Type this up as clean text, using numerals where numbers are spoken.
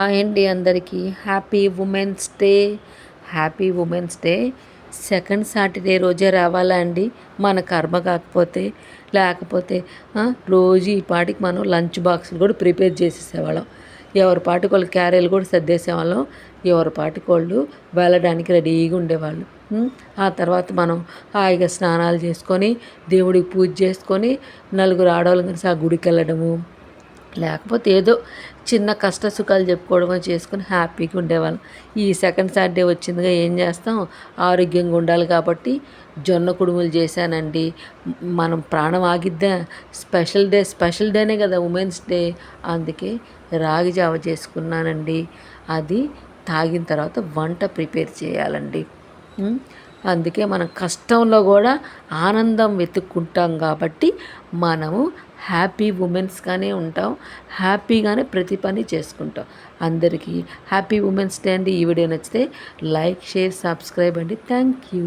Hi అండి అందరికీ happy women's day. Happy women's day second Saturday రోజే రావాలా అండి? మన కర్మ కాకపోతే లేకపోతే రోజు ఈ పాటికి మనం లంచ్ బాక్సులు కూడా ప్రిపేర్ చేసేసేవాళ్ళం. ఎవరి పాటికి వాళ్ళు క్యారీలు కూడా సర్దేసేవాళ్ళం. ఎవరి పాటికి వాళ్ళు వెళ్ళడానికి రెడీగా ఉండేవాళ్ళు. ఆ తర్వాత మనం హాయిగా స్నానాలు చేసుకొని దేవుడికి పూజ చేసుకొని నలుగురు ఆడవాళ్ళం కలిసి ఆ గుడికి వెళ్ళడము, లేకపోతే ఏదో చిన్న కష్ట సుఖాలు చెప్పుకోవడమో చేసుకుని హ్యాపీగా ఉండేవాళ్ళం. ఈ సెకండ్ సాటర్డే వచ్చిందిగా ఏం చేస్తాం, ఆరోగ్యంగా ఉండాలి కాబట్టి జొన్న కుడుములు చేశానండి. మనం ప్రాణం ఆగిద్దా? స్పెషల్ డేనే కదా ఉమెన్స్ డే. అందుకే రాగి జావ చేసుకున్నానండి. అది తాగిన తర్వాత వంట ప్రిపేర్ చేయాలండి. అందుకే మనం కష్టంలో కూడా ఆనందం వెతుక్కుంటాం కాబట్టి మనము హ్యాపీ ఉమెన్స్గానే ఉంటాం. హ్యాపీగానే ప్రతి పని చేసుకుంటాం. అందరికీ హ్యాపీ ఉమెన్స్ డే అండి. ఈ వీడియో నచ్చితే లైక్, షేర్, సబ్స్క్రైబ్ అండి. Thank you.